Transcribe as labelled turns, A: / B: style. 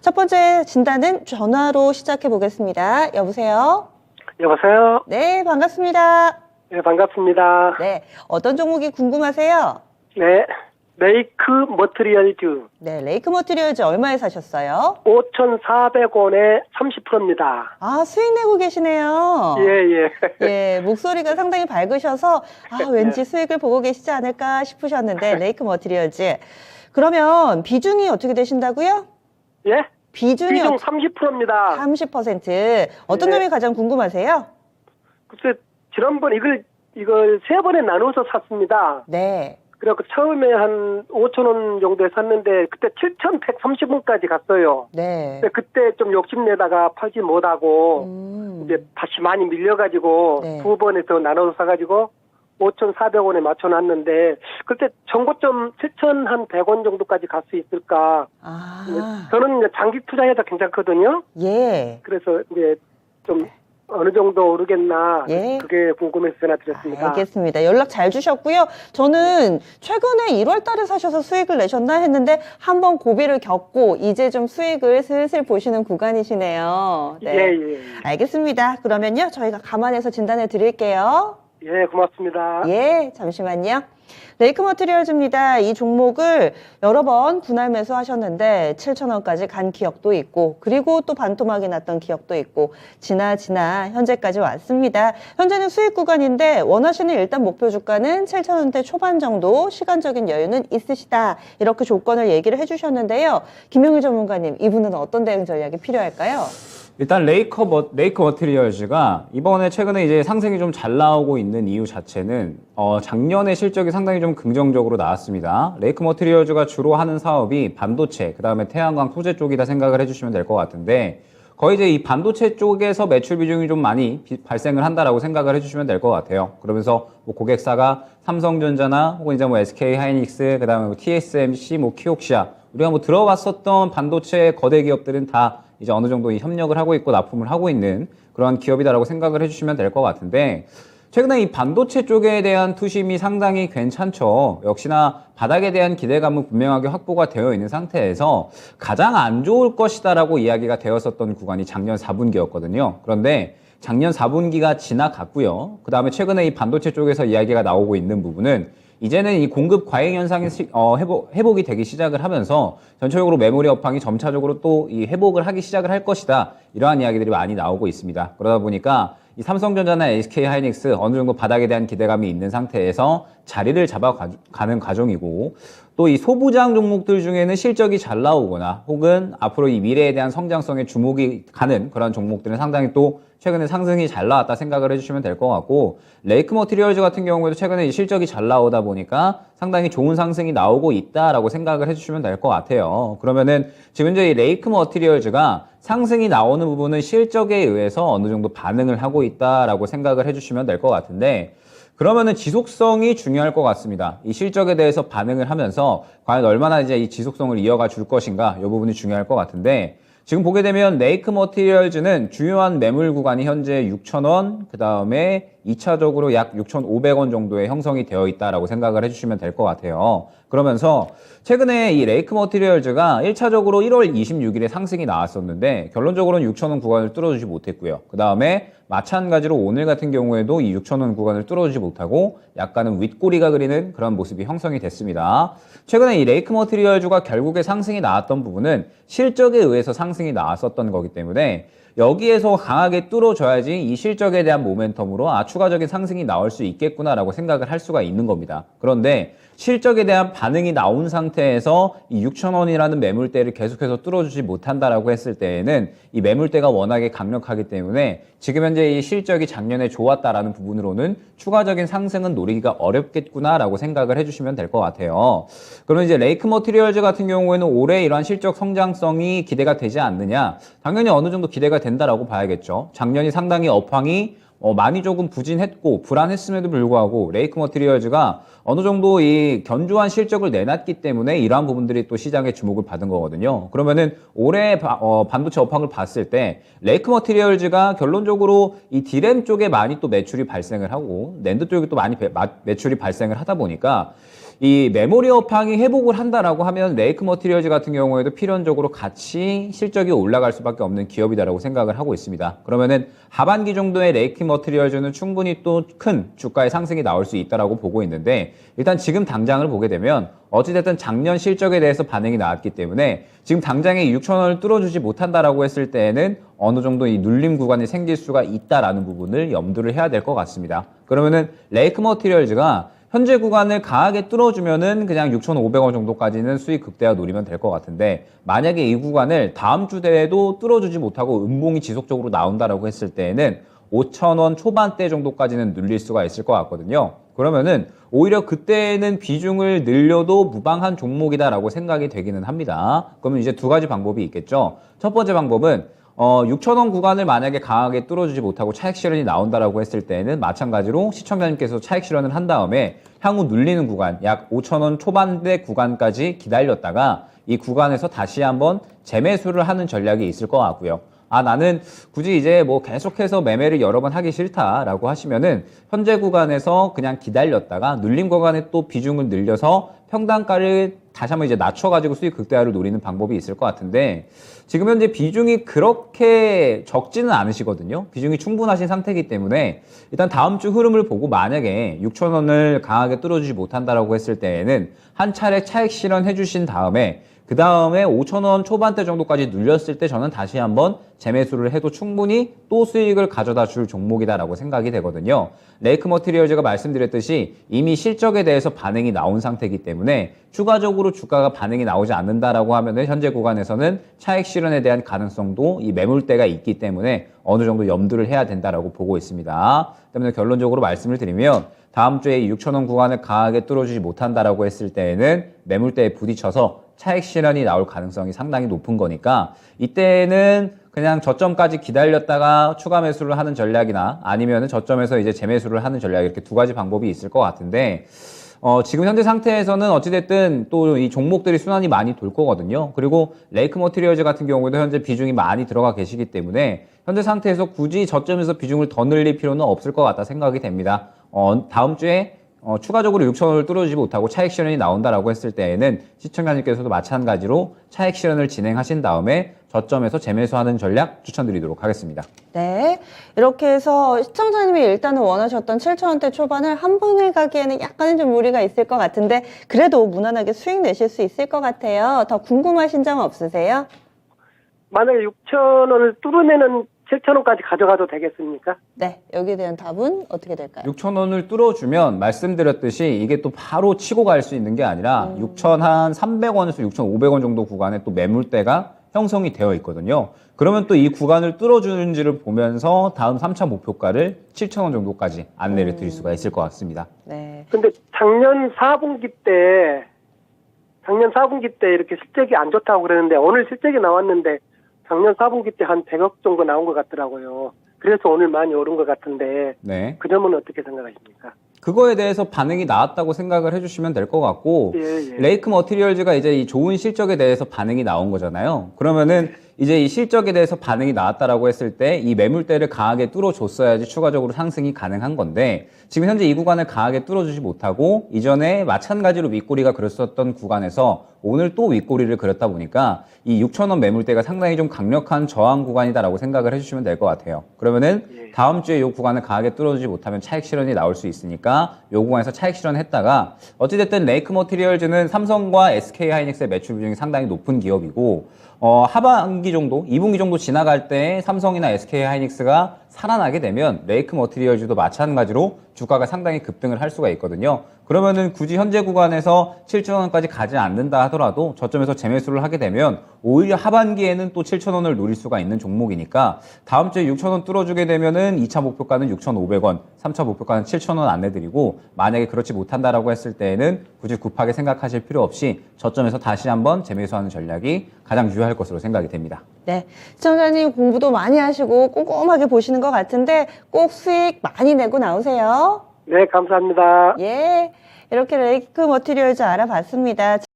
A: 첫 번째 진단은 전화로 시작해 보겠습니다. 여보세요?
B: 여보세요?
A: 네, 반갑습니다.
B: 네, 반갑습니다.
A: 네, 어떤 종목이 궁금하세요?
B: 네, 레이크 머트리얼즈
A: 네, 레이크 머티리얼즈 얼마에 사셨어요?
B: 5,400원에 30%입니다.
A: 아, 수익 내고 계시네요.
B: 예.
A: 예, 목소리가 상당히 밝으셔서 왠지
B: 예.
A: 수익을 보고 계시지 않을까 싶으셨는데 레이크 머티리얼즈. 그러면 비중이 어떻게 되신다고요?
B: 예?
A: 비중이
B: 비중 30%입니다.
A: 30%. 어떤
B: 네.
A: 점이 가장 궁금하세요?
B: 글쎄, 지난번 이걸 3번에 나눠서 샀습니다.
A: 네.
B: 그래갖고 처음에 한 5,000원 정도에 샀는데 그때 7,130원까지 갔어요.
A: 네.
B: 근데 그때 좀 욕심내다가 팔지 못하고 이제 다시 많이 밀려가지고
A: 네.
B: 두 번에서 나눠서 사가지고 5,400원에 맞춰놨는데 그때 정고점 7,100원 정도까지 갈 수 있을까?
A: 아,
B: 저는 이제 장기 투자해도 괜찮거든요.
A: 예.
B: 그래서 이제 좀 어느 정도 오르겠나
A: 예.
B: 그게 궁금해서 전화드렸습니다.
A: 알겠습니다. 연락 잘 주셨고요. 저는 최근에 1월 달에 사셔서 수익을 내셨나 했는데 한번 고비를 겪고 이제 좀 수익을 슬슬 보시는 구간이시네요. 네.
B: 예.
A: 알겠습니다. 그러면요, 저희가 감안해서 진단해 드릴게요.
B: 예, 고맙습니다.
A: 예, 잠시만요. 레이크 머티리얼즈입니다. 이 종목을 여러 번 분할 매수하셨는데 7,000원까지 간 기억도 있고 그리고 또 반토막이 났던 기억도 있고 지나 현재까지 왔습니다. 현재는 수익 구간인데 원하시는 일단 목표 주가는 7,000원대 초반 정도 시간적인 여유는 있으시다. 이렇게 조건을 얘기를 해주셨는데요. 김용일 전문가님, 이분은 어떤 대응 전략이 필요할까요?
C: 일단 레이크 머티리얼즈가 이번에 최근에 이제 상승이 좀 잘 나오고 있는 이유 자체는 작년에 실적이 상당히 좀 긍정적으로 나왔습니다. 레이크 머티리얼즈가 주로 하는 사업이 반도체, 그다음에 태양광 소재 쪽이다 생각을 해주시면 될 것 같은데 거의 이제 이 반도체 쪽에서 매출 비중이 좀 많이 발생을 한다라고 생각을 해주시면 될 것 같아요. 그러면서 뭐 고객사가 삼성전자나 혹은 이제 뭐 SK 하이닉스, 그다음에 뭐 TSMC, 뭐 키옥시아 우리가 뭐 들어봤었던 반도체 거대 기업들은 다 이제 어느 정도 협력을 하고 있고 납품을 하고 있는 그러한 기업이다라고 생각을 해주시면 될 것 같은데 최근에 이 반도체 쪽에 대한 투심이 상당히 괜찮죠. 역시나 바닥에 대한 기대감은 분명하게 확보가 되어 있는 상태에서 가장 안 좋을 것이다라고 이야기가 되었었던 구간이 작년 4분기였거든요. 그런데 작년 4분기가 지나갔고요. 그 다음에 최근에 이 반도체 쪽에서 이야기가 나오고 있는 부분은 이제는 이 공급 과잉 현상이 회복이 되기 시작을 하면서 전체적으로 메모리 업황이 점차적으로 또 이 회복을 하기 시작을 할 것이다. 이러한 이야기들이 많이 나오고 있습니다. 그러다 보니까 이 삼성전자나 SK 하이닉스 어느 정도 바닥에 대한 기대감이 있는 상태에서 자리를 잡아가는 과정이고 또 이 소부장 종목들 중에는 실적이 잘 나오거나 혹은 앞으로 이 미래에 대한 성장성에 주목이 가는 그런 종목들은 상당히 또 최근에 상승이 잘 나왔다 생각을 해주시면 될 것 같고 레이크 머티리얼즈 같은 경우에도 최근에 이 실적이 잘 나오다 보니까 상당히 좋은 상승이 나오고 있다라고 생각을 해주시면 될 것 같아요. 그러면은 지금 이제 이 레이크 머티리얼즈가 상승이 나오는 부분은 실적에 의해서 어느 정도 반응을 하고 있다라고 생각을 해주시면 될 것 같은데 그러면은 지속성이 중요할 것 같습니다. 이 실적에 대해서 반응을 하면서 과연 얼마나 이제 이 지속성을 이어가 줄 것인가 이 부분이 중요할 것 같은데 지금 보게 되면 레이크 머티리얼즈는 주요한 매물 구간이 현재 6,000원, 그 다음에 2차적으로 약 6,500원 정도의 형성이 되어 있다라고 생각을 해주시면 될 것 같아요. 그러면서 최근에 이 레이크 머티리얼즈가 1차적으로 1월 26일에 상승이 나왔었는데 결론적으로는 6,000원 구간을 뚫어주지 못했고요. 그 다음에 마찬가지로 오늘 같은 경우에도 이 6,000원 구간을 뚫어주지 못하고 약간은 윗꼬리가 그리는 그런 모습이 형성이 됐습니다. 최근에 이 레이크 머티리얼즈가 결국에 상승이 나왔던 부분은 실적에 의해서 상승이 나왔었던 거기 때문에 여기에서 강하게 뚫어줘야지 이 실적에 대한 모멘텀으로 추가적인 상승이 나올 수 있겠구나라고 생각을 할 수가 있는 겁니다. 그런데 실적에 대한 반응이 나온 상태에서 이 6,000원이라는 매물대를 계속해서 뚫어주지 못한다라고 했을 때에는 이 매물대가 워낙에 강력하기 때문에 지금 현재 이 실적이 작년에 좋았다라는 부분으로는 추가적인 상승은 노리기가 어렵겠구나라고 생각을 해주시면 될 것 같아요. 그러면 이제 레이크 머티리얼즈 같은 경우에는 올해 이러한 실적 성장성이 기대가 되지 않느냐? 당연히 어느 정도 기대가 된다라고 봐야겠죠. 작년이 상당히 업황이 많이 조금 부진했고 불안했음에도 불구하고 레이크 머티리얼즈가 어느 정도 이 견조한 실적을 내놨기 때문에 이러한 부분들이 또 시장의 주목을 받은 거거든요. 그러면은 올해 반도체 업황을 봤을 때 레이크 머티리얼즈가 결론적으로 이 디램 쪽에 많이 또 매출이 발생을 하고 낸드 쪽에 또 많이 매출이 발생을 하다 보니까 이 메모리 업황이 회복을 한다라고 하면 레이크 머티리얼즈 같은 경우에도 필연적으로 같이 실적이 올라갈 수밖에 없는 기업이다라고 생각을 하고 있습니다. 그러면은 하반기 정도의 레이크 머티리얼즈는 충분히 또 큰 주가의 상승이 나올 수 있다라고 보고 있는데, 일단 지금 당장을 보게 되면 어찌됐든 작년 실적에 대해서 반응이 나왔기 때문에 지금 당장에 6,000원을 뚫어주지 못한다라고 했을 때에는 어느 정도 이 눌림 구간이 생길 수가 있다라는 부분을 염두를 해야 될 것 같습니다. 그러면은 레이크 머티리얼즈가 현재 구간을 강하게 뚫어주면은 그냥 6,500원 정도까지는 수익 극대화 노리면 될 것 같은데, 만약에 이 구간을 다음 주 대에도 뚫어주지 못하고 음봉이 지속적으로 나온다라고 했을 때에는 5,000원 초반대 정도까지는 눌릴 수가 있을 것 같거든요. 그러면은 오히려 그때는 비중을 늘려도 무방한 종목이다라고 생각이 되기는 합니다. 그러면 이제 두 가지 방법이 있겠죠. 첫 번째 방법은 6,000원 구간을 만약에 강하게 뚫어주지 못하고 차익 실현이 나온다라고 했을 때는 마찬가지로 시청자님께서 차익 실현을 한 다음에 향후 눌리는 구간 약 5,000원 초반대 구간까지 기다렸다가 이 구간에서 다시 한번 재매수를 하는 전략이 있을 것 같고요. 나는 굳이 이제 뭐 계속해서 매매를 여러 번 하기 싫다라고 하시면은 현재 구간에서 그냥 기다렸다가 눌림 구간에 또 비중을 늘려서 평단가를 다시 한번 이제 낮춰가지고 수익 극대화를 노리는 방법이 있을 것 같은데, 지금 현재 비중이 그렇게 적지는 않으시거든요. 비중이 충분하신 상태이기 때문에 일단 다음 주 흐름을 보고 만약에 6,000원을 강하게 뚫어주지 못한다라고 했을 때에는 한 차례 차익 실현해 주신 다음에 그 다음에 5,000원 초반대 정도까지 눌렸을 때 저는 다시 한번 재매수를 해도 충분히 또 수익을 가져다 줄 종목이다라고 생각이 되거든요. 레이크 머티리얼즈가 말씀드렸듯이 이미 실적에 대해서 반응이 나온 상태이기 때문에 추가적으로 주가가 반응이 나오지 않는다라고 하면은 현재 구간에서는 차익 실현에 대한 가능성도 이 매물대가 있기 때문에 어느 정도 염두를 해야 된다라고 보고 있습니다. 때문에 결론적으로 말씀을 드리면 다음 주에 6,000원 구간을 강하게 뚫어주지 못한다라고 했을 때에는 매물대에 부딪혀서 차익 실현이 나올 가능성이 상당히 높은 거니까 이때는 그냥 저점까지 기다렸다가 추가 매수를 하는 전략이나 아니면은 저점에서 이제 재매수를 하는 전략, 이렇게 두 가지 방법이 있을 것 같은데, 지금 현재 상태에서는 어찌됐든 또 이 종목들이 순환이 많이 돌 거거든요. 그리고 레이크 머티리얼즈 같은 경우에도 현재 비중이 많이 들어가 계시기 때문에 현재 상태에서 굳이 저점에서 비중을 더 늘릴 필요는 없을 것 같다 생각이 됩니다. 다음 주에 추가적으로 6,000원을 뚫어주지 못하고 차익 실현이 나온다라고 했을 때에는 시청자님께서도 마찬가지로 차익 실현을 진행하신 다음에 저점에서 재매수하는 전략 추천드리도록 하겠습니다.
A: 네, 이렇게 해서 시청자님이 일단은 원하셨던 7,000원대 초반을 한 번에 가기에는 약간은 좀 무리가 있을 것 같은데 그래도 무난하게 수익 내실 수 있을 것 같아요. 더 궁금하신 점 없으세요?
B: 만약에 6,000원을 뚫으면은 7,000원까지 가져가도 되겠습니까?
A: 네, 여기에 대한 답은 어떻게 될까요?
C: 6,000원을 뚫어주면 말씀드렸듯이 이게 또 바로 치고 갈 수 있는 게 아니라 6,300원에서 6,500원 정도 구간에 또 매물대가 형성이 되어 있거든요. 그러면 또 이 구간을 뚫어주는지를 보면서 다음 3차 목표가를 7,000원 정도까지 안내를 드릴 수가 있을 것 같습니다.
A: 네.
B: 근데 작년 4분기 때 이렇게 실적이 안 좋다고 그러는데 오늘 실적이 나왔는데 작년 4분기 때 한 100억 정도 나온 것 같더라고요. 그래서 오늘 많이 오른 것 같은데
C: 네.
B: 그 점은 어떻게 생각하십니까?
C: 그거에 대해서 반응이 나왔다고 생각을 해주시면 될 것 같고,
B: 예.
C: 레이크 머티리얼즈가 이제 이 좋은 실적에 대해서 반응이 나온 거잖아요. 그러면은 이제 이 실적에 대해서 반응이 나왔다라고 했을 때 이 매물대를 강하게 뚫어줬어야지 추가적으로 상승이 가능한 건데, 지금 현재 이 구간을 강하게 뚫어주지 못하고 이전에 마찬가지로 윗꼬리가 그렸었던 구간에서 오늘 또 윗꼬리를 그렸다 보니까 이 6,000원 매물대가 상당히 좀 강력한 저항 구간이다라고 생각을 해주시면 될 것 같아요. 그러면은 다음 주에 이 구간을 강하게 뚫어주지 못하면 차익 실현이 나올 수 있으니까 이 구간에서 차익 실현했다가, 어찌됐든 레이크 머티리얼즈는 삼성과 SK 하이닉스의 매출 비중이 상당히 높은 기업이고, 하반기 정도, 2분기 정도 지나갈 때 삼성이나 SK 하이닉스가 살아나게 되면 레이크 머티리얼즈도 마찬가지로 주가가 상당히 급등을 할 수가 있거든요. 그러면은 굳이 현재 구간에서 7,000원까지 가지 않는다 하더라도 저점에서 재매수를 하게 되면 오히려 하반기에는 또 7,000원을 노릴 수가 있는 종목이니까 다음 주에 6,000원 뚫어주게 되면은 2차 목표가는 6,500원, 3차 목표가는 7,000원 안내드리고, 만약에 그렇지 못한다라고 했을 때에는 굳이 급하게 생각하실 필요 없이 저점에서 다시 한번 재매수하는 전략이 가장 유효할 것으로 생각이 됩니다.
A: 네, 시청자님 공부도 많이 하시고 꼼꼼하게 보시는 것 같은데 꼭 수익 많이 내고 나오세요.
B: 네, 감사합니다.
A: 예, 이렇게 레이크 머티리얼즈 알아봤습니다.